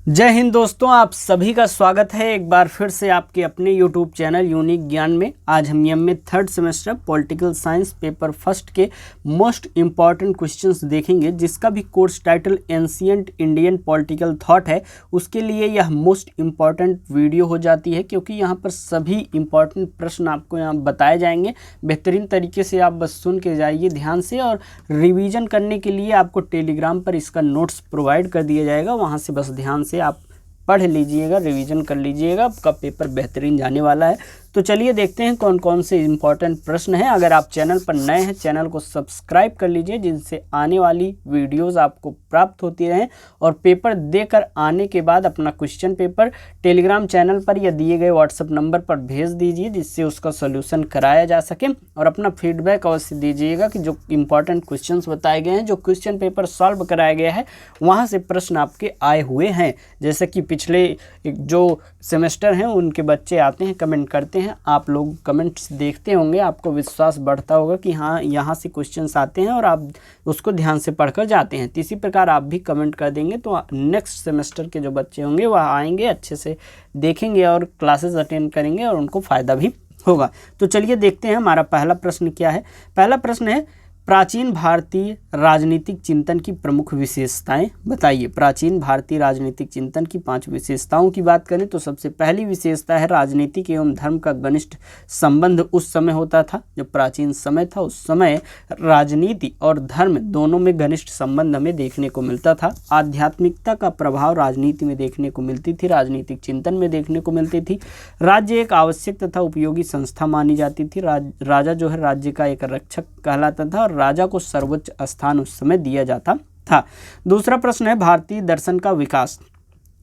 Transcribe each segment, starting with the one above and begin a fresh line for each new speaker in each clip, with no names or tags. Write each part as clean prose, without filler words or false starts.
जय हिंद दोस्तों, आप सभी का स्वागत है एक बार फिर से आपके अपने यूट्यूब चैनल यूनिक ज्ञान में। आज हम MA third semester political science paper first के मोस्ट इम्पॉर्टेंट क्वेश्चंस देखेंगे, जिसका भी course title ancient Indian political thought है। उसके लिए यह मोस्ट इम्पॉर्टेंट वीडियो हो जाती है, क्योंकि यहाँ पर सभी इम्पॉर्टेंट प्रश्न आपको यहाँ बताए जाएंगे। बेहतरीन तरीके से आप बस सुन के जाइए ध्यान से, और रिवीजन करने के लिए आपको टेलीग्राम पर इसका नोट्स प्रोवाइड कर दिया जाएगा। वहाँ से बस ध्यान से आप पढ़ लीजिएगा, रिवीजन कर लीजिएगा, आपका पेपर बेहतरीन जाने वाला है। तो चलिए देखते हैं कौन कौन से इम्पॉर्टेंट प्रश्न हैं। अगर आप चैनल पर नए हैं, चैनल को सब्सक्राइब कर लीजिए, जिनसे आने वाली वीडियोस आपको प्राप्त होती रहें। और पेपर देकर आने के बाद अपना क्वेश्चन पेपर टेलीग्राम चैनल पर या दिए गए व्हाट्सएप नंबर पर भेज दीजिए, जिससे उसका सोल्यूशन कराया जा सके। और अपना फीडबैक अवश्य दीजिएगा कि जो इम्पॉर्टेंट क्वेश्चन बताए गए हैं, जो क्वेश्चन पेपर सॉल्व कराया गया है, वहाँ से प्रश्न आपके आए हुए हैं। जैसे कि पिछले जो सेमेस्टर हैं उनके बच्चे आते हैं, कमेंट करते हैं, आप लोग कमेंट्स देखते होंगे, आपको विश्वास बढ़ता होगा कि हाँ यहाँ से क्वेश्चंस आते हैं और आप उसको ध्यान से पढ़कर जाते हैं। तो इसी प्रकार आप भी कमेंट कर देंगे तो नेक्स्ट सेमेस्टर के जो बच्चे होंगे वह आएंगे, अच्छे से देखेंगे और क्लासेस अटेंड करेंगे और उनको फ़ायदा भी होगा। तो चलिए देखते हैं हमारा पहला प्रश्न क्या है। पहला प्रश्न है, प्राचीन भारतीय राजनीतिक चिंतन की प्रमुख विशेषताएं बताइए। प्राचीन भारतीय राजनीतिक चिंतन की 5 विशेषताओं की बात करें तो सबसे पहली विशेषता है, राजनीतिक एवं धर्म का घनिष्ठ संबंध उस समय होता था, जब प्राचीन समय था उस समय राजनीति और धर्म दोनों में घनिष्ठ संबंध हमें देखने को मिलता था। आध्यात्मिकता का प्रभाव राजनीति में देखने को मिलती थी, राजनीतिक चिंतन में देखने को मिलती थी। राज्य एक आवश्यक तथा उपयोगी संस्था मानी जाती थी। राजा जो है राज्य का एक रक्षक कहलाता था और राजा को सर्वोच्च स्थान उस समय दिया जाता था। दूसरा प्रश्न है, भारतीय दर्शन का विकास।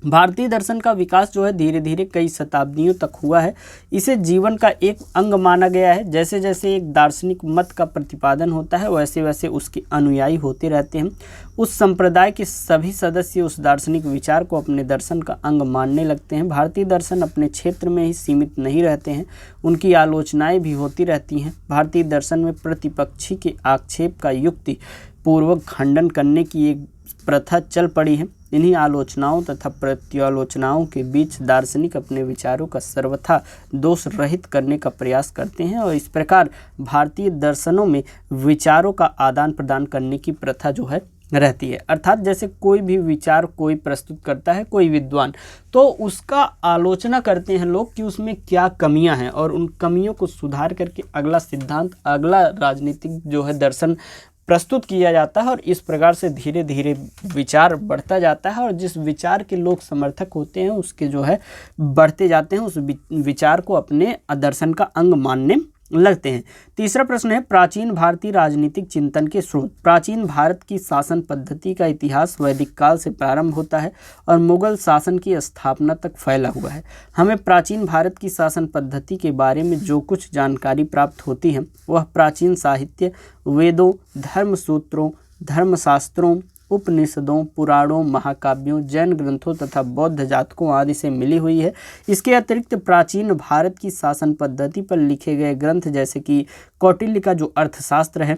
भारतीय दर्शन का विकास जो है धीरे धीरे कई शताब्दियों तक हुआ है। इसे जीवन का एक अंग माना गया है। जैसे जैसे एक दार्शनिक मत का प्रतिपादन होता है, वैसे वैसे उसके अनुयायी होते रहते हैं। उस संप्रदाय के सभी सदस्य उस दार्शनिक विचार को अपने दर्शन का अंग मानने लगते हैं। भारतीय दर्शन अपने क्षेत्र में ही सीमित नहीं रहते हैं, उनकी आलोचनाएं भी होती रहती हैं। भारतीय दर्शन में प्रतिपक्षी के आक्षेप का युक्ति पूर्वक खंडन करने की एक प्रथा चल पड़ी है। इन्हीं आलोचनाओं तथा प्रत्यालोचनाओं के बीच दार्शनिक अपने विचारों का सर्वथा दोष रहित करने का प्रयास करते हैं, और इस प्रकार भारतीय दर्शनों में विचारों का आदान प्रदान करने की प्रथा जो है रहती है। अर्थात जैसे कोई भी विचार कोई प्रस्तुत करता है, कोई विद्वान, तो उसका आलोचना करते हैं लोग कि उसमें क्या कमियां हैं, और उन कमियों को सुधार करके अगला सिद्धांत, अगला राजनीतिक जो है दर्शन प्रस्तुत किया जाता है। और इस प्रकार से धीरे धीरे विचार बढ़ता जाता है, और जिस विचार के लोग समर्थक होते हैं उसके जो है बढ़ते जाते हैं, उस विचार को अपने दर्शन का अंग मानने लगते हैं। तीसरा प्रश्न है, प्राचीन भारतीय राजनीतिक चिंतन के स्रोत। प्राचीन भारत की शासन पद्धति का इतिहास वैदिक काल से प्रारंभ होता है और मुगल शासन की स्थापना तक फैला हुआ है। हमें प्राचीन भारत की शासन पद्धति के बारे में जो कुछ जानकारी प्राप्त होती है वह प्राचीन साहित्य, वेदों, धर्मसूत्रों, धर्मशास्त्रों, उपनिषदों, पुराणों, महाकाव्यों, जैन ग्रंथों तथा बौद्ध जातकों आदि से मिली हुई है। इसके अतिरिक्त प्राचीन भारत की शासन पद्धति पर लिखे गए ग्रंथ जैसे कि कौटिल्य का जो अर्थशास्त्र है,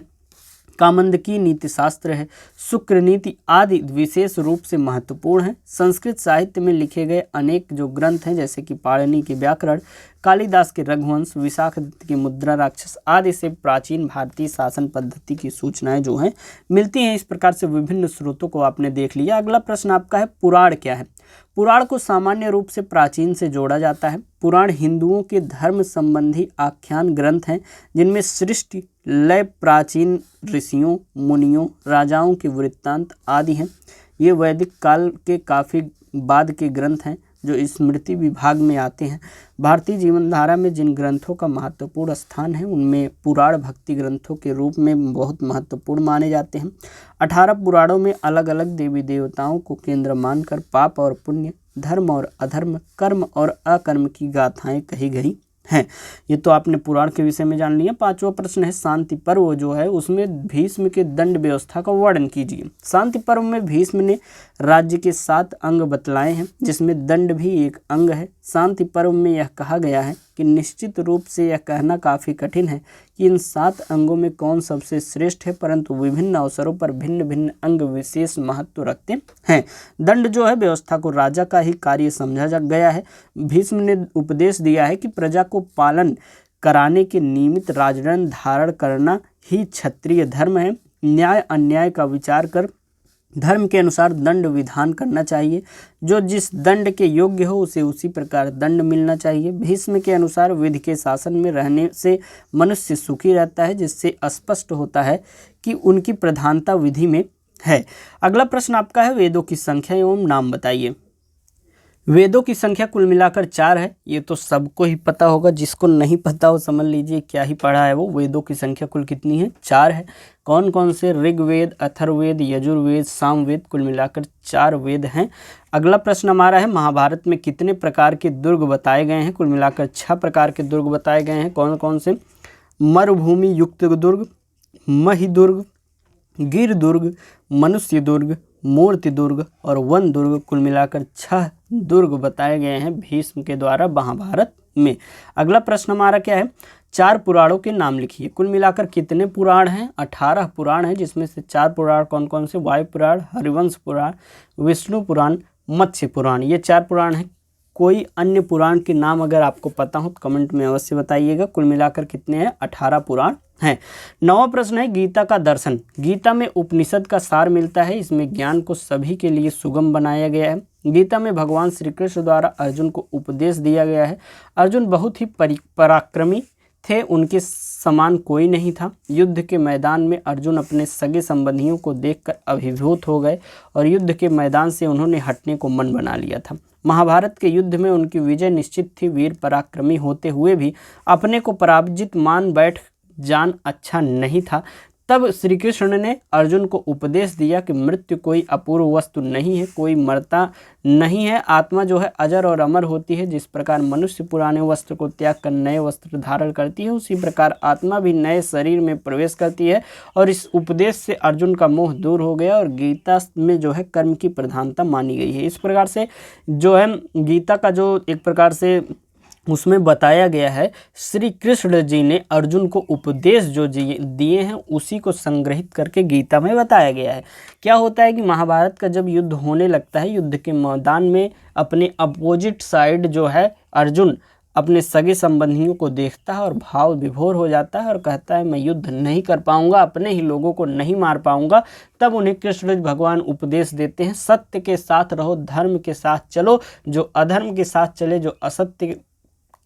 कामंदकी नीतिशास्त्र है, शुक्र नीति आदि विशेष रूप से महत्वपूर्ण है। संस्कृत साहित्य में लिखे गए अनेक जो ग्रंथ हैं जैसे कि पाणिनि के व्याकरण, कालिदास के रघुवंश, विशाखदत्त की मुद्रा राक्षस आदि से प्राचीन भारतीय शासन पद्धति की सूचनाएं जो हैं मिलती हैं। इस प्रकार से विभिन्न स्रोतों को आपने देख लिया। अगला प्रश्न आपका है, पुराण क्या है। पुराण को सामान्य रूप से प्राचीन से जोड़ा जाता है। पुराण हिंदुओं के धर्म संबंधी आख्यान ग्रंथ हैं, जिनमें सृष्टि, लय, प्राचीन ऋषियों, मुनियों, राजाओं के वृत्तांत आदि हैं। ये वैदिक काल के काफ़ी बाद के ग्रंथ हैं जो स्मृति विभाग में आते हैं। भारतीय जीवन धारा में जिन ग्रंथों का महत्वपूर्ण स्थान है उनमें पुराण भक्ति ग्रंथों के रूप में बहुत महत्वपूर्ण माने जाते हैं। 18 पुराणों में अलग अलग देवी देवताओं को केंद्र मानकर पाप और पुण्य, धर्म और अधर्म, कर्म और अकर्म की गाथाएं कही गई हैं। ये तो आपने पुराण के विषय में जान लिया। 5वां प्रश्न है, शांति पर्व जो है उसमें भीष्म के दंड व्यवस्था का वर्णन कीजिए। शांति पर्व में भीष्म ने राज्य के 7 अंग बतलाए हैं, जिसमें दंड भी एक अंग है। शांति पर्व में यह कहा गया है कि निश्चित रूप से यह कहना काफ़ी कठिन है कि इन 7 अंगों में कौन सबसे श्रेष्ठ है, परंतु विभिन्न अवसरों पर भिन्न भिन्न अंग विशेष महत्व रखते हैं। दंड जो है व्यवस्था को राजा का ही कार्य समझा गया है। भीष्म ने उपदेश दिया है कि प्रजा को पालन कराने के निमित्त राजदंड धारण करना ही क्षत्रिय धर्म है। न्याय अन्याय का विचार कर धर्म के अनुसार दंड विधान करना चाहिए। जो जिस दंड के योग्य हो उसे उसी प्रकार दंड मिलना चाहिए। भीष्म के अनुसार विधि के शासन में रहने से मनुष्य सुखी रहता है, जिससे स्पष्ट होता है कि उनकी प्रधानता विधि में है। अगला प्रश्न आपका है, वेदों की संख्या एवं नाम बताइए। वेदों की संख्या कुल मिलाकर 4 है। ये तो सबको ही पता होगा, जिसको नहीं पता हो समझ लीजिए क्या ही पढ़ा है वो। वेदों की संख्या कुल कितनी है? 4 है। कौन कौन से? ऋग्वेद, अथर्ववेद, यजुर्वेद, सामवेद, कुल मिलाकर 4 वेद हैं। अगला प्रश्न हमारा है, महाभारत में कितने प्रकार के दुर्ग बताए गए हैं? कुल मिलाकर 6 प्रकार के दुर्ग बताए गए हैं। कौन कौन से? मरुभूमि युक्त दुर्ग, मही दुर्ग, गिर दुर्ग, मनुष्य दुर्ग, मूर्ति दुर्ग और वन दुर्ग। कुल मिलाकर 6 दुर्ग बताए गए हैं भीष्म के द्वारा महाभारत में। अगला प्रश्न हमारा क्या है? 4 पुराणों के नाम लिखिए। कुल मिलाकर कितने पुराण हैं? 18 पुराण हैं, जिसमें से 4 पुराण कौन कौन से? वायु पुराण, हरिवंश पुराण, विष्णु पुराण, मत्स्य पुराण। ये 4 पुराण हैं। कोई अन्य पुराण के नाम अगर आपको पता हो तो कमेंट में अवश्य बताइएगा। कुल मिलाकर कितने हैं? 18 पुराण हैं। 9वां प्रश्न है, गीता का दर्शन। गीता में उपनिषद का सार मिलता है। इसमें ज्ञान को सभी के लिए सुगम बनाया गया है। गीता में भगवान श्री कृष्ण द्वारा अर्जुन को उपदेश दिया गया है। अर्जुन बहुत ही पराक्रमी थे, उनके समान कोई नहीं था। युद्ध के मैदान में अर्जुन अपने सगे संबंधियों को देखकर अभिभूत हो गए और युद्ध के मैदान से उन्होंने हटने को मन बना लिया था। महाभारत के युद्ध में उनकी विजय निश्चित थी। वीर पराक्रमी होते हुए भी अपने को पराजित मान बैठ जान अच्छा नहीं था। तब श्री कृष्ण ने अर्जुन को उपदेश दिया कि मृत्यु कोई अपूर्व वस्तु नहीं है, कोई मरता नहीं है। आत्मा जो है अजर और अमर होती है। जिस प्रकार मनुष्य पुराने वस्त्र को त्याग कर नए वस्त्र धारण करती है, उसी प्रकार आत्मा भी नए शरीर में प्रवेश करती है। और इस उपदेश से अर्जुन का मोह दूर हो गया और गीता में जो है कर्म की प्रधानता मानी गई है। इस प्रकार से जो है गीता का जो एक प्रकार से उसमें बताया गया है, श्री कृष्ण जी ने अर्जुन को उपदेश जो दिए हैं उसी को संग्रहित करके गीता में बताया गया है। क्या होता है कि महाभारत का जब युद्ध होने लगता है, युद्ध के मैदान में अपने अपोजिट साइड जो है अर्जुन अपने सगे संबंधियों को देखता है और भाव विभोर हो जाता है और कहता है मैं युद्ध नहीं कर पाऊंगा, अपने ही लोगों को नहीं मार पाऊंगा। तब उन्हें कृष्ण भगवान उपदेश देते हैं, सत्य के साथ रहो, धर्म के साथ चलो। जो अधर्म के साथ चले, जो असत्य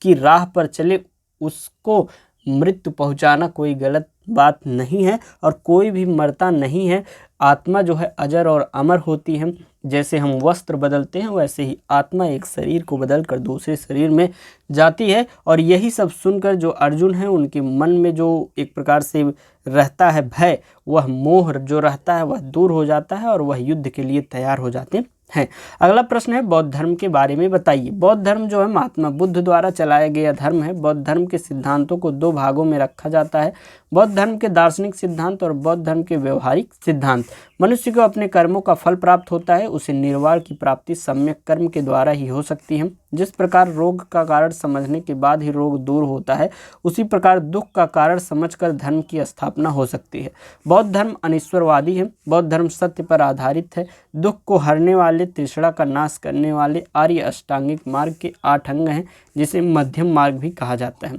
की राह पर चले, उसको मृत्यु पहुंचाना कोई गलत बात नहीं है और कोई भी मरता नहीं है। आत्मा जो है अजर और अमर होती है। जैसे हम वस्त्र बदलते हैं वैसे ही आत्मा एक शरीर को बदलकर दूसरे शरीर में जाती है। और यही सब सुनकर जो अर्जुन है उनके मन में जो एक प्रकार से रहता है भय, वह मोह जो रहता है वह दूर हो जाता है और वह युद्ध के लिए तैयार हो जाते हैं। अगला प्रश्न है, बौद्ध धर्म के बारे में बताइए। बौद्ध धर्म जो है महात्मा बुद्ध द्वारा चलाया गया धर्म है। बौद्ध धर्म के सिद्धांतों को 2 भागों में रखा जाता है, बौद्ध धर्म के दार्शनिक सिद्धांत और बौद्ध धर्म के व्यवहारिक सिद्धांत। मनुष्य को अपने कर्मों का फल प्राप्त होता है, उसे निर्वाण की प्राप्ति सम्यक कर्म के द्वारा ही हो सकती है। जिस प्रकार रोग का कारण समझने के बाद ही रोग दूर होता है, उसी प्रकार दुख का कारण समझकर धर्म की स्थापना हो सकती है। बौद्ध धर्म अनिश्वरवादी है। बौद्ध धर्म सत्य पर आधारित है। दुख को हरने वाले, तृष्णा का नाश करने वाले आर्य अष्टांगिक मार्ग के 8 अंग हैं, जिसे मध्यम मार्ग भी कहा जाता है।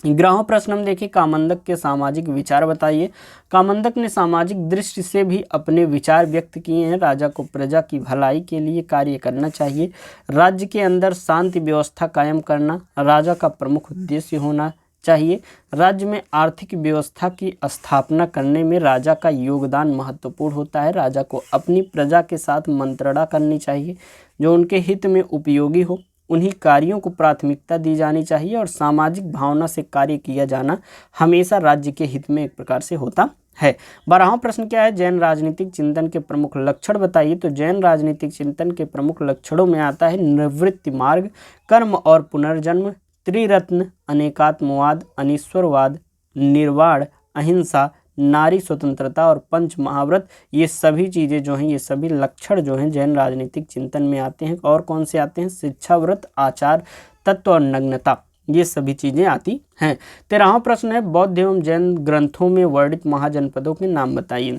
11वां प्रश्न हम देखिए, कामंदक के सामाजिक विचार बताइए। कामंदक ने सामाजिक दृष्टि से भी अपने विचार व्यक्त किए हैं। राजा को प्रजा की भलाई के लिए कार्य करना चाहिए। राज्य के अंदर शांति व्यवस्था कायम करना राजा का प्रमुख उद्देश्य होना चाहिए। राज्य में आर्थिक व्यवस्था की स्थापना करने में राजा का योगदान महत्वपूर्ण होता है। राजा को अपनी प्रजा के साथ मंत्रणा करनी चाहिए जो उनके हित में उपयोगी हो। उन्हीं कार्यों को प्राथमिकता दी जानी चाहिए और सामाजिक भावना से कार्य किया जाना हमेशा राज्य के हित में एक प्रकार से होता है। 12वां प्रश्न क्या है, जैन राजनीतिक चिंतन के प्रमुख लक्षण बताइए। तो जैन राजनीतिक चिंतन के प्रमुख लक्षणों में आता है निवृत्ति मार्ग, कर्म और पुनर्जन्म, त्रिरत्न, अनेकात्मवाद, अनीश्वरवाद, निर्वाण, अहिंसा, नारी स्वतंत्रता और पंच महाव्रत, ये सभी चीज़ें जो हैं, ये सभी लक्षण जो हैं जैन राजनीतिक चिंतन में आते हैं। और कौन से आते हैं? शिक्षा, व्रत, आचार, तत्व और नग्नता, ये सभी चीज़ें आती हैं। 13वां प्रश्न है, बौद्ध एवं जैन ग्रंथों में वर्णित महाजनपदों के नाम बताइए।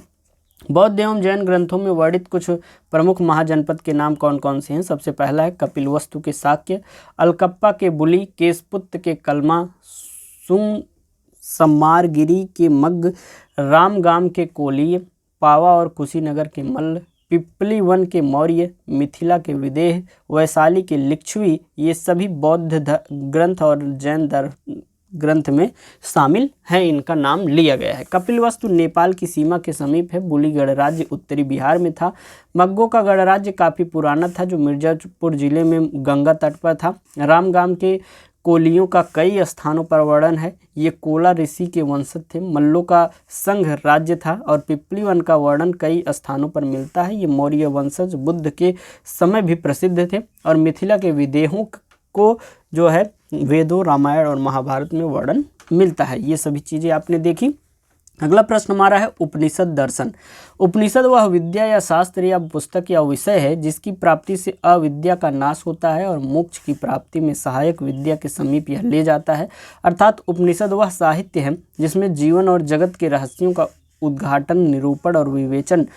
बौद्ध एवं जैन ग्रंथों में वर्णित कुछ प्रमुख महाजनपद के नाम कौन कौन से हैं? सबसे पहला है कपिलवस्तु के शाक्य, अलकप्पा के बुली, केशपुत्त के कलमा, सम्मारगिरी के मग्ग, रामगाम के कोलीय, पावा और कुशीनगर के मल्ल, पिपली वन के मौर्य, मिथिला के विदेह, वैशाली के लिच्छवी, ये सभी बौद्ध ग्रंथ और जैन ग्रंथ में शामिल हैं। इनका नाम लिया गया है। कपिलवस्तु नेपाल की सीमा के समीप है। बुली गणराज्य उत्तरी बिहार में था। मग्गों का गणराज्य काफ़ी पुराना था जो मिर्जापुर जिले में गंगा तट पर था। रामगाम के कोलियों का कई स्थानों पर वर्णन है। ये कोला ऋषि के वंशज थे। मल्लों का संघ राज्य था और पिपली वन का वर्णन कई स्थानों पर मिलता है। ये मौर्य वंशज बुद्ध के समय भी प्रसिद्ध थे। और मिथिला के विदेहों को जो है वेदों, रामायण और महाभारत में वर्णन मिलता है। ये सभी चीज़ें आपने देखी। अगला प्रश्न हमारा है उपनिषद दर्शन। उपनिषद वह विद्या या शास्त्र या पुस्तक या विषय है जिसकी प्राप्ति से अविद्या का नाश होता है और मोक्ष की प्राप्ति में सहायक विद्या के समीप यह ले जाता है। अर्थात उपनिषद वह साहित्य है जिसमें जीवन और जगत के रहस्यों का उद्घाटन, निरूपण और विवेचन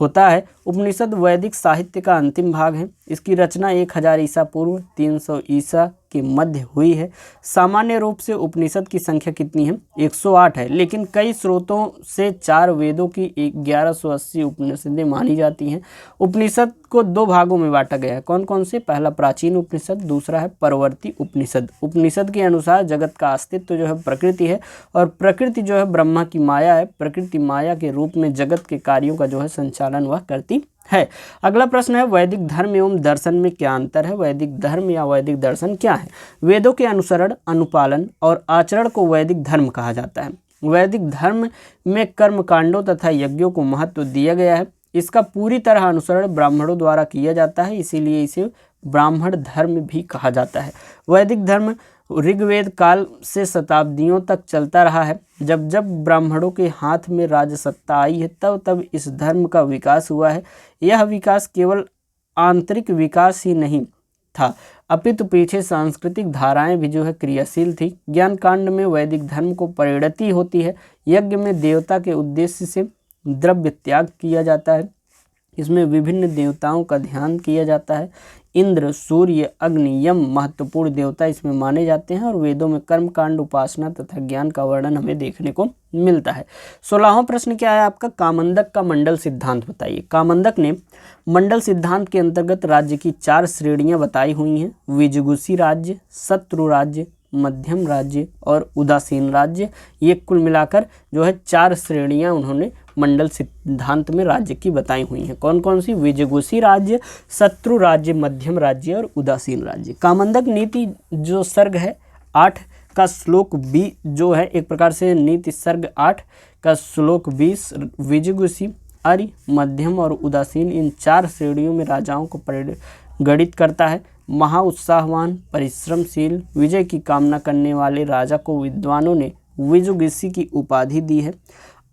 होता है। उपनिषद वैदिक साहित्य का अंतिम भाग है। इसकी रचना 1000 ईसा पूर्व 300 ईसा के मध्य हुई है। सामान्य रूप से उपनिषद की संख्या कितनी है? 108 है, लेकिन कई स्रोतों से 4 वेदों की 1180 उपनिषदें मानी जाती हैं। उपनिषद को 2 भागों में बांटा गया है। कौन कौन से? पहला प्राचीन उपनिषद, दूसरा है परवर्ती उपनिषद। उपनिषद के अनुसार जगत का अस्तित्व जो है प्रकृति है और प्रकृति जो है ब्रह्मा की माया है। प्रकृति माया के रूप में जगत के कार्यों का जो है संचालन वह करती है। अगला प्रश्न है वैदिक धर्म एवं दर्शन में क्या अंतर है? वैदिक धर्म या वैदिक दर्शन क्या है? वेदों के अनुसरण, अनुपालन और आचरण को वैदिक धर्म कहा जाता है। वैदिक धर्म में कर्म कांडों तथा यज्ञों को महत्व दिया गया है। इसका पूरी तरह अनुसरण ब्राह्मणों द्वारा किया जाता है, इसीलिए इसे ब्राह्मण धर्म भी कहा जाता है। वैदिक धर्म ऋग्वेद काल से शताब्दियों तक चलता रहा है। जब जब ब्राह्मणों के हाथ में राजसत्ता आई है तब तब इस धर्म का विकास हुआ है। यह विकास केवल आंतरिक विकास ही नहीं था, अपितु पीछे सांस्कृतिक धाराएं भी जो है क्रियाशील थी। ज्ञान कांड में वैदिक धर्म को परिणति होती है। यज्ञ में देवता के उद्देश्य से द्रव्य त्याग किया जाता है। इसमें विभिन्न देवताओं का ध्यान किया जाता है। इंद्र, सूर्य, अग्नि, यम महत्वपूर्ण देवता इसमें माने जाते हैं और वेदों में कर्म कांड, उपासना तथा ज्ञान का वर्णन हमें देखने को मिलता है। 16वां प्रश्न क्या है आपका? कामंदक का मंडल सिद्धांत बताइए। कामंदक ने मंडल सिद्धांत के अंतर्गत राज्य की 4 श्रेणियां बताई हुई हैं। विजगुषी राज्य, शत्रु राज्य, मध्यम राज्य और उदासीन राज्य। ये कुल मिलाकर जो है 4 श्रेणियां उन्होंने मंडल सिद्धांत में राज्य की बताई हुई हैं। कौन कौन सी? विजगुषी राज्य, शत्रु राज्य, मध्यम राज्य और उदासीन राज्य। कामंदक नीति जो सर्ग है 8 का श्लोक 20 जो है एक प्रकार से नीति सर्ग 8 का श्लोक 20 विजगुषी, आर्य, मध्यम और उदासीन इन 4 श्रेणियों में राजाओं को परिगणित करता है। महा उत्साहवान, परिश्रमशील, विजय की कामना करने वाले राजा को विद्वानों ने विजगुषी की उपाधि दी है।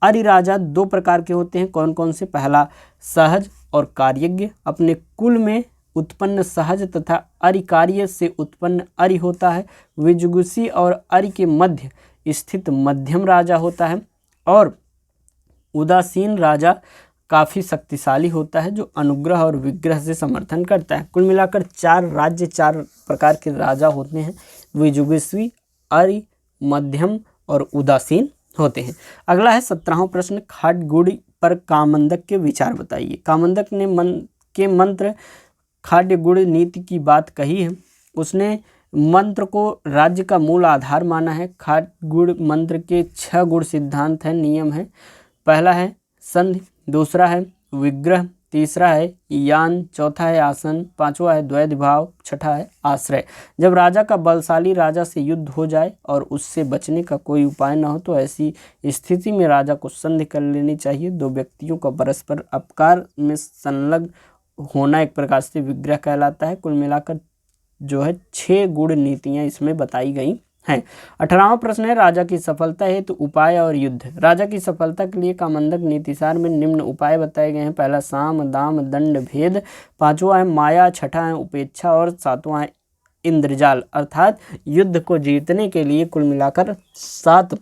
आर्य राजा 2 प्रकार के होते हैं। कौन कौन से? पहला सहज और कार्यज्ञ, अपने कुल में उत्पन्न सहज तथा आर्य कार्य से उत्पन्न आर्य होता है। विजगुषी और आर्य के मध्य स्थित मध्यम राजा होता है और उदासीन राजा काफ़ी शक्तिशाली होता है जो अनुग्रह और विग्रह से समर्थन करता है। कुल मिलाकर 4 राज्य 4 प्रकार के राजा होते हैं। विजगुषी, आर्य, मध्यम और उदासीन होते हैं। अगला है 17वां प्रश्न, खाड्य पर कामंदक के विचार बताइए। कामंदक ने मंत्र खाड्य गुण नीति की बात कही है। उसने मंत्र को राज्य का मूल आधार माना है। खाड्य गुण मंत्र के 6 गुण सिद्धांत हैं, नियम है। पहला है संधि, दूसरा है विग्रह, तीसरा है यान, चौथा है आसन, 5वां है द्वैध भाव, 6ठा है आश्रय। जब राजा का बलशाली राजा से युद्ध हो जाए और उससे बचने का कोई उपाय न हो तो ऐसी स्थिति में राजा को संधि कर लेनी चाहिए। 2 व्यक्तियों का परस्पर अपकार में संलग्न होना एक प्रकार से विग्रह कहलाता है। कुल मिलाकर जो है 6 गुण नीतियाँ इसमें बताई गई हैं। 18वां प्रश्न है राजा की सफलता हेतु उपाय और युद्ध। राजा की सफलता के लिए कामंदक नीतिसार में निम्न उपाय बताए गए हैं। पहला साम दाम दंड भेद, पांचवा है माया, छठा है उपेक्षा और सातवां है इंद्रजाल। अर्थात युद्ध को जीतने के लिए कुल मिलाकर 7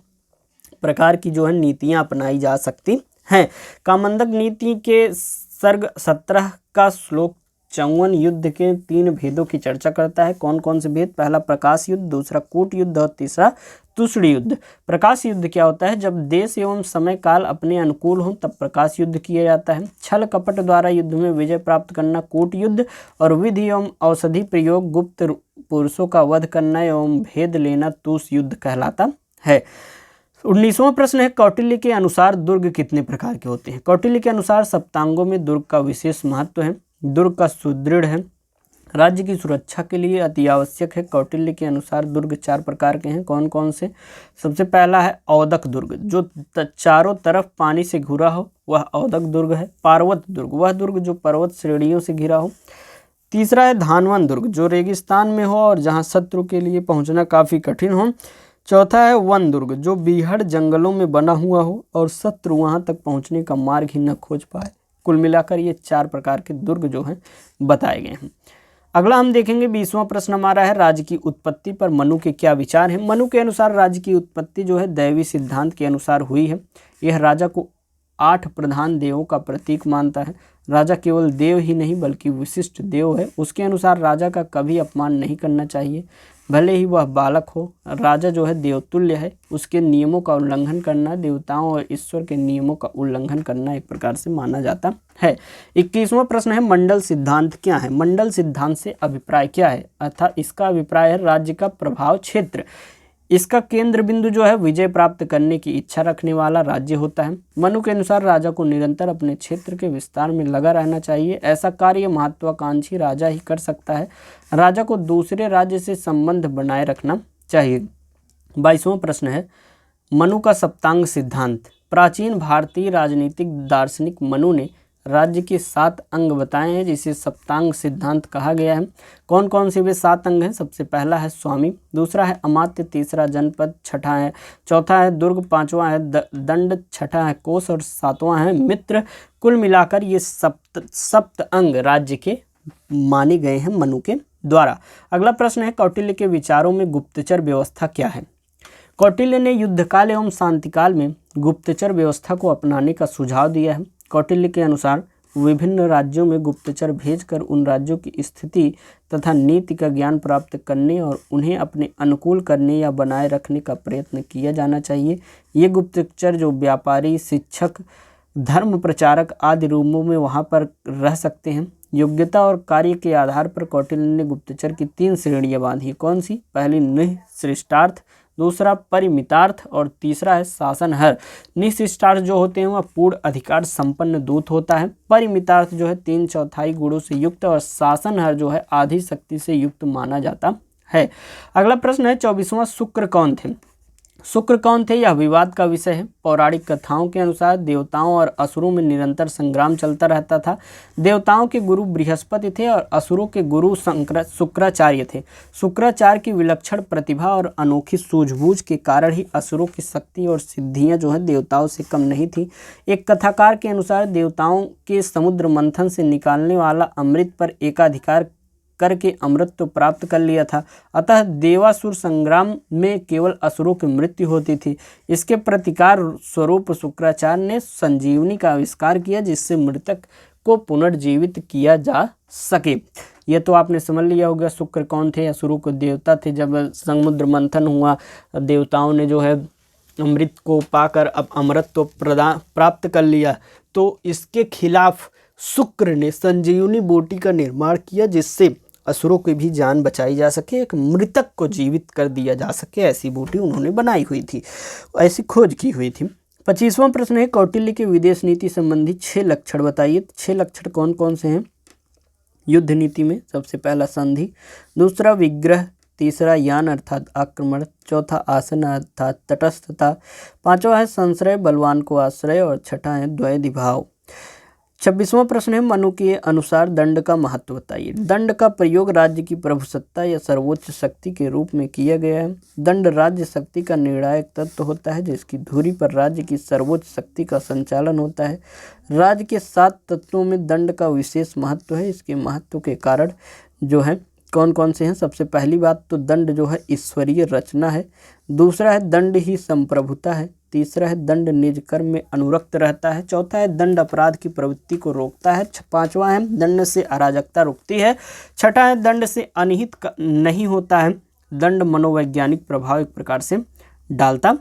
प्रकार की जो है नीतियां अपनाई जा सकती हैं। कामंदक नीति के सर्ग 17 का श्लोक 54 युद्ध के 3 भेदों की चर्चा करता है। कौन कौन से भेद? पहला प्रकाश युद्ध, दूसरा कूट युद्ध और तीसरा तुषड़ी युद्ध। प्रकाश युद्ध क्या होता है? जब देश एवं समय काल अपने अनुकूल हो तब प्रकाश युद्ध किया जाता है। छल कपट द्वारा युद्ध में विजय प्राप्त करना कूट युद्ध, और विधि एवं औषधि प्रयोग, गुप्त पुरुषों का वध करना एवं भेद लेना तुष युद्ध कहलाता है। 19वां प्रश्न है कौटिल्य के अनुसार दुर्ग कितने प्रकार के होते हैं? कौटिल्य के अनुसार सप्तांगों में दुर्ग का विशेष महत्व है। दुर्ग का सुदृढ़ है, राज्य की सुरक्षा के लिए अति आवश्यक है। कौटिल्य के अनुसार दुर्ग 4 प्रकार के हैं। कौन कौन से? सबसे पहला है औदक दुर्ग, जो चारों तरफ पानी से घिरा हो वह औदक दुर्ग है। पार्वत दुर्ग, वह दुर्ग जो पर्वत श्रेणियों से घिरा हो। तीसरा है धानवन दुर्ग, जो रेगिस्तान में हो और जहाँ शत्रु के लिए पहुँचना काफ़ी कठिन हो। चौथा है वन दुर्ग, जो बीहड़ जंगलों में बना हुआ हो और शत्रु वहां तक पहुंचने का मार्ग ही न खोज पाए। कुल मिलाकर ये 4 प्रकार के दुर्ग जो हैं बताए गए हैं। अगला हम देखेंगे 20वां प्रश्न हमारा है राज्य की उत्पत्ति पर मनु के क्या विचार हैं? मनु के अनुसार राज्य की उत्पत्ति जो है दैवी सिद्धांत के अनुसार हुई है। यह राजा को 8 प्रधान देवों का प्रतीक मानता है। राजा केवल देव ही नहीं बल्कि विशिष्ट देव है। उसके अनुसार राजा का कभी अपमान नहीं करना चाहिए, भले ही वह बालक हो। राजा जो है देवतुल्य है, उसके नियमों का उल्लंघन करना देवताओं और ईश्वर के नियमों का उल्लंघन करना एक प्रकार से माना जाता है। 21वां प्रश्न है मंडल सिद्धांत क्या है? मंडल सिद्धांत से अभिप्राय क्या है? अर्थात इसका अभिप्राय है राज्य का प्रभाव क्षेत्र। इसका केंद्र बिंदु जो है विजय प्राप्त करने की इच्छा रखने वाला राज्य होता है। मनु के अनुसार राजा को निरंतर अपने क्षेत्र के विस्तार में लगा रहना चाहिए। ऐसा कार्य महत्वाकांक्षी राजा ही कर सकता है। राजा को दूसरे राज्य से संबंध बनाए रखना चाहिए। 22वां प्रश्न है मनु का सप्तांग सिद्धांत। प्राचीन भारतीय राजनीतिक दार्शनिक मनु ने राज्य के 7 अंग बताए हैं, जिसे सप्तांग सिद्धांत कहा गया है। कौन कौन से वे 7 अंग हैं? सबसे पहला है स्वामी, दूसरा है अमात्य, तीसरा जनपद, छठा है चौथा है दुर्ग, पांचवा है दंड, छठा है कोष और सातवां है मित्र। कुल मिलाकर ये सप्त अंग राज्य के माने गए हैं मनु के द्वारा। अगला प्रश्न है कौटिल्य के विचारों में गुप्तचर व्यवस्था क्या है? कौटिल्य ने युद्धकाल एवं शांतिकाल में गुप्तचर व्यवस्था को अपनाने का सुझाव दिया है। कौटिल्य के अनुसार विभिन्न राज्यों में गुप्तचर भेजकर उन राज्यों की स्थिति तथा नीति का ज्ञान प्राप्त करने और उन्हें अपने अनुकूल करने या बनाए रखने का प्रयत्न किया जाना चाहिए। ये गुप्तचर जो व्यापारी, शिक्षक, धर्म प्रचारक आदि रूपों में वहाँ पर रह सकते हैं। योग्यता और कार्य के आधार पर कौटिल्य ने गुप्तचर की 3 श्रेणियाँ बांधी। कौन सी? पहली निःशिष्टार्थ, दूसरा परिमितार्थ और तीसरा है शासनहर। निःशिष्टार्थ जो होते हैं वह पूर्ण अधिकार संपन्न दूत होता है। परिमितार्थ जो है 3/4 गुणों से युक्त और शासनहर जो है आधी शक्ति से युक्त माना जाता है। अगला प्रश्न है 24वां शुक्र कौन थे? शुक्र कौन थे यह विवाद का विषय है। पौराणिक कथाओं के अनुसार देवताओं और असुरों में निरंतर संग्राम चलता रहता था। देवताओं के गुरु बृहस्पति थे और असुरों के गुरु शुक्राचार्य थे। शुक्राचार्य की विलक्षण प्रतिभा और अनोखी सूझबूझ के कारण ही असुरों की शक्ति और सिद्धियां जो है देवताओं से कम नहीं थी। एक कथाकार के अनुसार देवताओं के समुद्र मंथन से निकालने वाला अमृत पर एकाधिकार करके अमृत प्राप्त कर लिया था। अतः देवासुर संग्राम में केवल असुरों की मृत्यु होती थी। इसके प्रतिकार स्वरूप शुक्राचार्य ने संजीवनी का आविष्कार किया, जिससे मृतक को पुनर्जीवित किया जा सके। ये तो आपने समझ लिया होगा शुक्र कौन थे। असुरों को देवता थे। जब समुद्र मंथन हुआ देवताओं ने जो है अमृत को पाकर अब अमृत तो प्राप्त कर लिया, तो इसके खिलाफ शुक्र ने संजीवनी बूटी का निर्माण किया, जिससे असुरों की भी जान बचाई जा सके, एक मृतक को जीवित कर दिया जा सके। ऐसी बूटी उन्होंने बनाई हुई थी, ऐसी खोज की हुई थी। 25वां प्रश्न है कौटिल्य के विदेश नीति संबंधी 6 लक्षण बताइए। 6 लक्षण कौन कौन से हैं? युद्ध नीति में सबसे पहला संधि, दूसरा विग्रह, तीसरा यान अर्थात आक्रमण, चौथा आसन अर्थात तटस्थता, 5वां है संश्रय, बलवान को आश्रय और छठा है द्वैधी भाव। 26वां प्रश्न है, मनु के अनुसार दंड का महत्व बताइए। दंड का प्रयोग राज्य की प्रभुसत्ता या सर्वोच्च शक्ति के रूप में किया गया है। दंड राज्य शक्ति का निर्णायक तत्व होता है, जिसकी धुरी पर राज्य की सर्वोच्च शक्ति का संचालन होता है। राज्य के 7 तत्वों में दंड का विशेष महत्व है। इसके महत्व के कारण जो है कौन कौन से हैं? सबसे पहली बात तो दंड जो है ईश्वरीय रचना है। दूसरा है दंड ही संप्रभुता है। तीसरा है दंड निज कर्म में अनुरक्त रहता है। चौथा है दंड अपराध की प्रवृत्ति को रोकता है। पांचवा है दंड से अराजकता रुकती है। छठा है दंड से अनिहित नहीं होता है। दंड मनोवैज्ञानिक प्रभाव एक प्रकार से डालता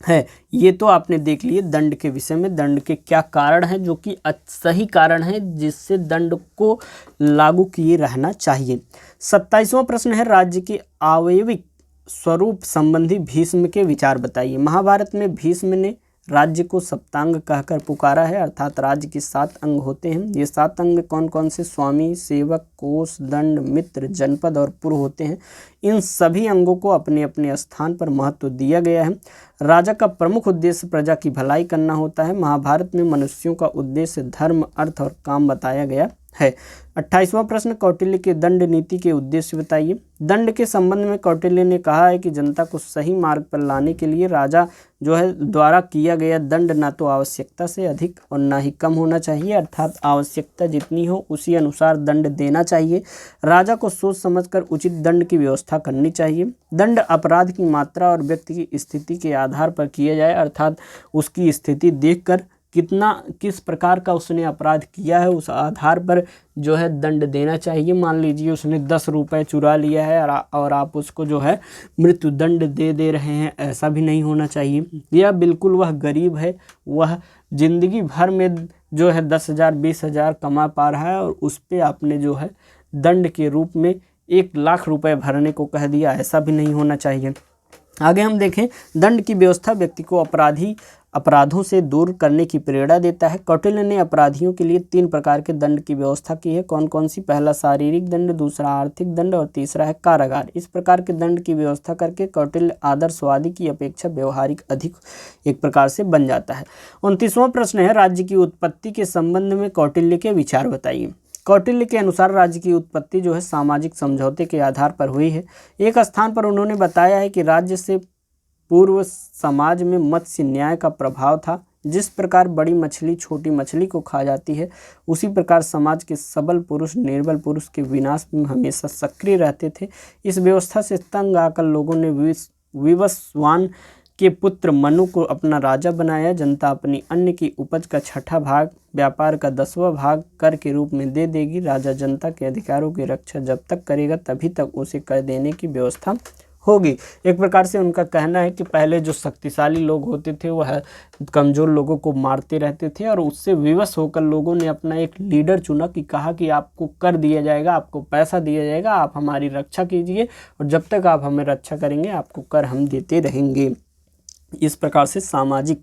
है। ये तो आपने देख लिए दंड के विषय में, दंड के क्या कारण हैं जो कि सही कारण है जिससे दंड को लागू किए रहना चाहिए। 27वां प्रश्न है, राज्य के आवयविक स्वरूप संबंधी भीष्म के विचार बताइए। महाभारत में भीष्म ने राज्य को सप्तांग कहकर पुकारा है, अर्थात राज्य के 7 अंग होते हैं। ये 7 अंग कौन कौन से? स्वामी, सेवक, कोष, दंड, मित्र, जनपद और पुर होते हैं। इन सभी अंगों को अपने अपने स्थान पर महत्व दिया गया है। राजा का प्रमुख उद्देश्य प्रजा की भलाई करना होता है। महाभारत में मनुष्यों का उद्देश्य धर्म, अर्थ और काम बताया गया है। 28वां प्रश्न, कौटिल्य के दंड नीति के उद्देश्य बताइए। दंड के संबंध में कौटिल्य ने कहा है कि जनता को सही मार्ग पर लाने के लिए राजा जो है द्वारा किया गया दंड ना तो आवश्यकता से अधिक और ना ही कम होना चाहिए, अर्थात आवश्यकता जितनी हो उसी अनुसार दंड देना चाहिए। राजा को सोच समझकर उचित दंड की व्यवस्था करनी चाहिए। दंड अपराध की मात्रा और व्यक्ति की स्थिति के आधार पर किया जाए, अर्थात उसकी स्थिति देखकर किस प्रकार का उसने अपराध किया है उस आधार पर जो है दंड देना चाहिए। मान लीजिए उसने 10 रुपये चुरा लिया है और आप उसको जो है मृत्यु दंड दे रहे हैं, ऐसा भी नहीं होना चाहिए। या बिल्कुल वह गरीब है, वह जिंदगी भर में जो है 10,000 20,000 कमा पा रहा है और उस पर आपने जो है दंड के रूप में 1 लाख रुपए भरने को कह दिया, ऐसा भी नहीं होना चाहिए। आगे हम देखें, दंड की व्यवस्था व्यक्ति को अपराधों से दूर करने की प्रेरणा देता है। कौटिल्य ने अपराधियों के लिए 3 प्रकार के दंड की व्यवस्था की है। कौन कौन सी? पहला शारीरिक दंड, दूसरा आर्थिक दंड और तीसरा है कारागार। इस प्रकार के दंड की व्यवस्था करके कौटिल्य आदर्शवादी की अपेक्षा व्यवहारिक अधिक एक प्रकार से बन जाता है। 29वां प्रश्न है, राज्य की उत्पत्ति के संबंध में कौटिल्य के विचार बताइए। कौटिल्य के अनुसार राज्य की उत्पत्ति जो है सामाजिक समझौते के आधार पर हुई है। एक स्थान पर उन्होंने बताया है कि राज्य से पूर्व समाज में मत्स्य न्याय का प्रभाव था। जिस प्रकार बड़ी मछली छोटी मछली को खा जाती है, उसी प्रकार समाज के सबल पुरुष निर्बल पुरुष के विनाश में हमेशा सक्रिय रहते थे। इस व्यवस्था से तंग आकर लोगों ने विवस्वान के पुत्र मनु को अपना राजा बनाया। जनता अपनी अन्न की उपज का 6ठा भाग, व्यापार का 10वां भाग कर के रूप में दे देगी। राजा जनता के अधिकारों की रक्षा जब तक करेगा तभी तक उसे कर देने की व्यवस्था होगी। एक प्रकार से उनका कहना है कि पहले जो शक्तिशाली लोग होते थे वह कमज़ोर लोगों को मारते रहते थे और उससे विवश होकर लोगों ने अपना एक लीडर चुना कि कहा कि आपको कर दिया जाएगा, आपको पैसा दिया जाएगा, आप हमारी रक्षा कीजिए और जब तक आप हमें रक्षा करेंगे आपको कर हम देते रहेंगे। इस प्रकार से सामाजिक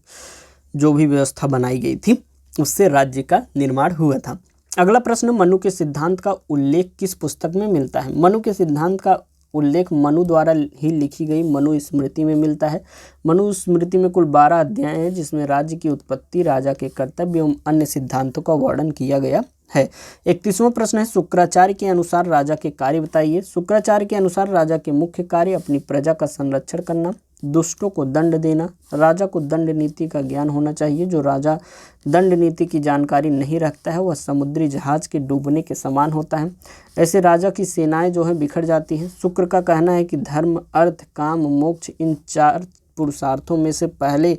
जो भी व्यवस्था बनाई गई थी उससे राज्य का निर्माण हुआ था। अगला प्रश्न, मनु के सिद्धांत का उल्लेख किस पुस्तक में मिलता है? मनु के सिद्धांत का उल्लेख मनु द्वारा ही लिखी गई मनु स्मृति में मिलता है। मनु स्मृति में कुल 12 अध्याय हैं जिसमें राज्य की उत्पत्ति, राजा के कर्तव्य एवं अन्य सिद्धांतों का वर्णन किया गया है। 31वां प्रश्न है, शुक्राचार्य के अनुसार राजा के कार्य बताइए। शुक्राचार्य के अनुसार राजा के मुख्य कार्य अपनी प्रजा का संरक्षण करना, दुष्टों को दंड देना। राजा को दंड नीति का ज्ञान होना चाहिए। जो राजा दंड नीति की जानकारी नहीं रखता है वह समुद्री जहाज के डूबने के समान होता है। ऐसे राजा की सेनाएं जो है बिखर जाती हैं। शुक्र का कहना है कि धर्म, अर्थ, काम, मोक्ष इन 4 पुरुषार्थों में से पहले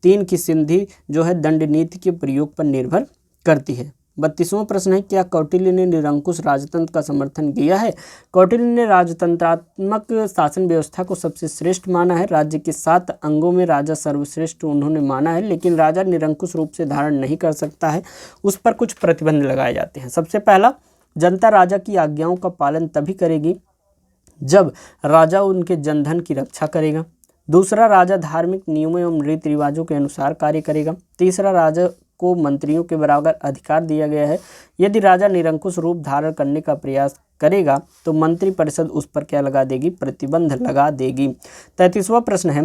3 की सिद्धि जो है दंड नीति के प्रयोग पर निर्भर करती है। 32वां प्रश्न है, क्या कौटिल्य ने निरंकुश राजतंत्र का समर्थन किया है? कौटिल्य ने राजतंत्रात्मक शासन व्यवस्था को सबसे श्रेष्ठ माना है। राज्य के 7 अंगों में राजा सर्वश्रेष्ठ उन्होंने माना है, लेकिन राजा निरंकुश रूप से धारण नहीं कर सकता है, उस पर कुछ प्रतिबंध लगाए जाते हैं। सबसे पहला, जनता राजा की आज्ञाओं का पालन तभी करेगी जब राजा उनके जनधन की रक्षा करेगा। दूसरा, राजा धार्मिक नियमों एवं रीति रिवाजों के अनुसार कार्य करेगा। तीसरा, राजा को मंत्रियों के बराबर अधिकार दिया गया है। यदि राजा निरंकुश रूप धारण करने का प्रयास करेगा तो मंत्री परिषद उस पर क्या लगा देगी? प्रतिबंध लगा देगी। 33वां प्रश्न है,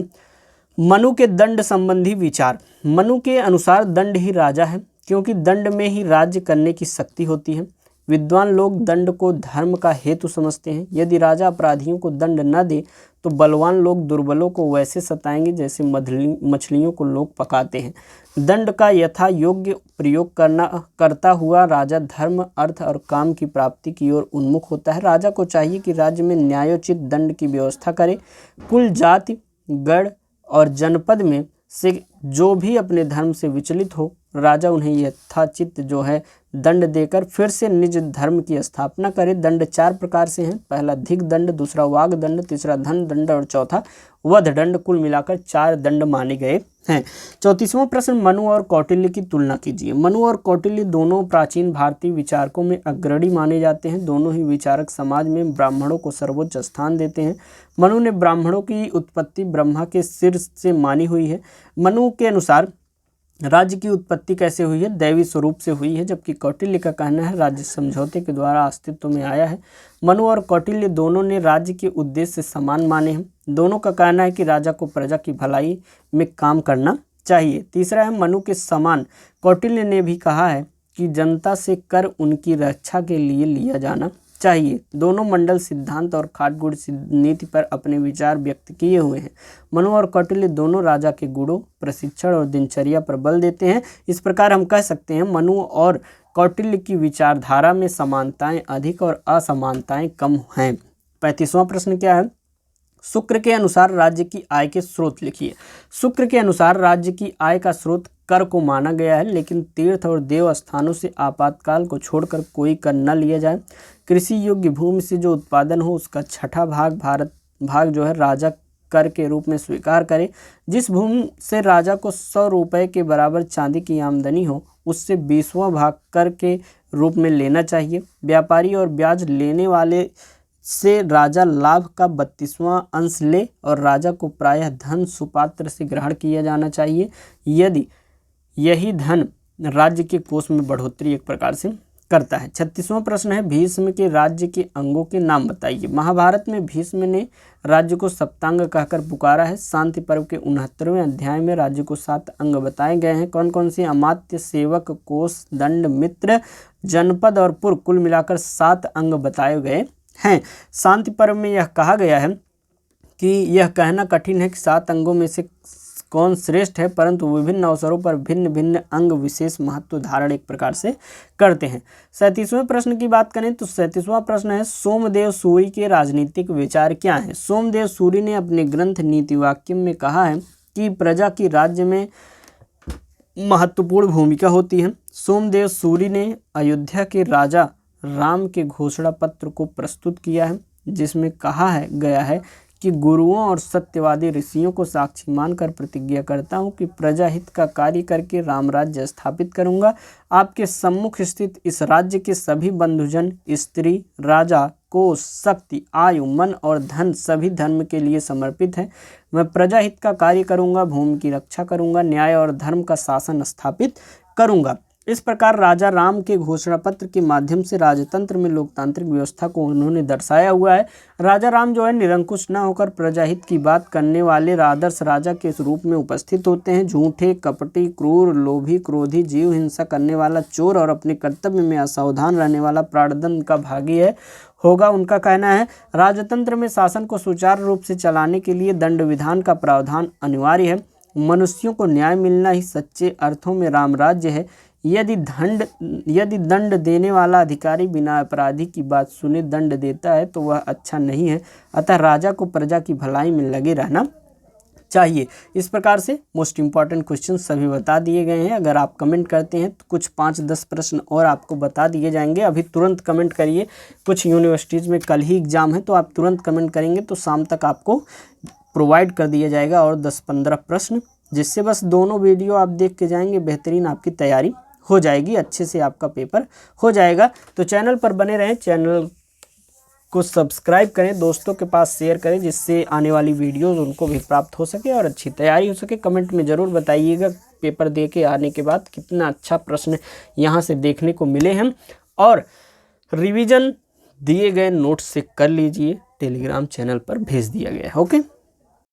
मनु के दंड संबंधी विचार। मनु के अनुसार दंड ही राजा है। क्योंकि दंड में ही राज्य करने की शक्ति होती है। विद्वान लोग दंड को धर्म का हेतु समझते हैं। यदि राजा अपराधियों को दंड न दे तो बलवान लोग दुर्बलों को वैसे सताएंगे जैसे मछलियों को लोग पकाते हैं। दंड का यथा योग्य प्रयोग करता हुआ राजा धर्म, अर्थ और काम की प्राप्ति की ओर उन्मुख होता है। राजा को चाहिए कि राज्य में न्यायोचित दंड की व्यवस्था करे। कुल, जाति, गढ़ और जनपद में से जो भी अपने धर्म से विचलित हो, राजा उन्हें यथाचित जो है दंड देकर फिर से निज धर्म की स्थापना करे। दंड 4 प्रकार से हैं। पहला धिक दंड, दूसरा वाग दंड, तीसरा धन दंड और चौथा वध दंड। कुल मिलाकर 4 दंड माने गए हैं। 34वां प्रश्न, मनु और कौटिल्य की तुलना कीजिए। मनु और कौटिल्य दोनों प्राचीन भारतीय विचारकों में अग्रणी माने जाते हैं। दोनों ही विचारक समाज में ब्राह्मणों को सर्वोच्च स्थान देते हैं। मनु ने ब्राह्मणों की उत्पत्ति ब्रह्मा के सिर से मानी हुई है। मनु के अनुसार राज्य की उत्पत्ति कैसे हुई है? दैवी स्वरूप से हुई है, जबकि कौटिल्य का कहना है राज्य समझौते के द्वारा अस्तित्व में आया है। मनु और कौटिल्य दोनों ने राज्य के उद्देश्य से समान माने हैं। दोनों का कहना है कि राजा को प्रजा की भलाई में काम करना चाहिए। तीसरा है, मनु के समान कौटिल्य ने भी कहा है कि जनता से कर उनकी रक्षा के लिए लिया जाना चाहिए। दोनों मंडल सिद्धांत और खाटगुड़ नीति पर अपने विचार व्यक्त किए हुए हैं। मनु और कौटिल्य दोनों राजा के गुणों, प्रशिक्षण और दिनचर्या पर बल देते हैं। इस प्रकार हम कह सकते हैं मनु और कौटिल्य की विचारधारा में समानताएं अधिक और असमानताएं कम हैं। 35वां प्रश्न क्या है? शुक्र के अनुसार राज्य की आय के स्रोत लिखिए। शुक्र के अनुसार राज्य की आय का स्रोत कर को माना गया है, लेकिन तीर्थ और देव स्थानों से आपातकाल को छोड़कर कोई कर न लिया जाए। कृषि योग्य भूमि से जो उत्पादन हो उसका 6ठा भाग जो है राजा कर के रूप में स्वीकार करे। जिस भूमि से राजा को 100 रुपये के बराबर चांदी की आमदनी हो उससे 20वां भाग कर के रूप में लेना चाहिए। व्यापारी और ब्याज लेने वाले से राजा लाभ का 32वां अंश ले और राजा को प्रायः धन सुपात्र से ग्रहण किया जाना चाहिए, यदि यही धन राज्य के कोष में बढ़ोतरी एक प्रकार से करता है। 36वां प्रश्न है, भीष्म के राज्य के अंगों के नाम बताइए। महाभारत में भीष्म ने राज्य को सप्तांग कहकर पुकारा है। शांति पर्व के 69वें अध्याय में राज्य को 7 अंग बताए गए हैं। कौन कौन से? अमात्य, सेवक, कोष, दंड, मित्र, जनपद और पुर। कुल मिलाकर 7 अंग बताए गए हैं। शांति पर्व में यह कहा गया है कि यह कहना कठिन है कि 7 अंगों में से कौन श्रेष्ठ है, परंतु विभिन्न अवसरों पर भिन्न भिन्न अंग विशेष महत्व धारण एक प्रकार से करते हैं। 37वें प्रश्न की बात करें तो 37वां प्रश्न है, सोमदेव सूरी के राजनीतिक विचार क्या हैं? सोमदेव सूरी ने अपने ग्रंथ नीतिवाक्यम में कहा है कि प्रजा की राज्य में महत्वपूर्ण भूमिका होती है। सोमदेव सूरी ने अयोध्या के राजा राम के घोषणा पत्र को प्रस्तुत किया है, जिसमें कहा गया है कि गुरुओं और सत्यवादी ऋषियों को साक्षी मानकर प्रतिज्ञा करता हूँ कि प्रजा हित का कार्य करके राम राज्य स्थापित करूँगा। आपके सम्मुख स्थित इस राज्य के सभी बंधुजन, स्त्री, राजा, कोष, शक्ति, आयु, मन और धन सभी धर्म के लिए समर्पित है। मैं प्रजा हित का कार्य करूँगा, भूमि की रक्षा करूँगा, न्याय और धर्म का शासन स्थापित करूँगा। इस प्रकार राजा राम के घोषणा पत्र के माध्यम से राजतंत्र में लोकतांत्रिक व्यवस्था को उन्होंने दर्शाया हुआ है। राजा राम जो है निरंकुश न होकर प्रजाहित की बात करने वाले आदर्श राजा के रूप में उपस्थित होते हैं। झूठे, कपटी, क्रूर, लोभी, क्रोधी, जीव हिंसा करने वाला, चोर और अपने कर्तव्य में असावधान रहने वाला प्राणदंड का भागी होगा। उनका कहना है राजतंत्र में शासन को सुचारू रूप से चलाने के लिए दंड विधान का प्रावधान अनिवार्य है। मनुष्यों को न्याय मिलना ही सच्चे अर्थों में राम राज्य है। यदि दंड देने वाला अधिकारी बिना अपराधी की बात सुने दंड देता है तो वह अच्छा नहीं है। अतः राजा को प्रजा की भलाई में लगे रहना चाहिए। इस प्रकार से मोस्ट इम्पॉर्टेंट क्वेश्चन सभी बता दिए गए हैं। अगर आप कमेंट करते हैं तो कुछ 5-10 प्रश्न और आपको बता दिए जाएंगे। अभी तुरंत कमेंट करिए। कुछ यूनिवर्सिटीज़ में कल ही एग्जाम है, तो आप तुरंत कमेंट करेंगे तो शाम तक आपको प्रोवाइड कर दिया जाएगा और 10-15 प्रश्न, जिससे बस दोनों वीडियो आप देख के जाएंगे, बेहतरीन आपकी तैयारी हो जाएगी, अच्छे से आपका पेपर हो जाएगा। तो चैनल पर बने रहें, चैनल को सब्सक्राइब करें, दोस्तों के पास शेयर करें, जिससे आने वाली वीडियोस उनको भी प्राप्त हो सके और अच्छी तैयारी हो सके। कमेंट में ज़रूर बताइएगा पेपर दे के आने के बाद कितना अच्छा प्रश्न यहाँ से देखने को मिले हैं। और रिवीजन दिए गए नोट्स से कर लीजिए, टेलीग्राम चैनल पर भेज दिया गया है। ओके।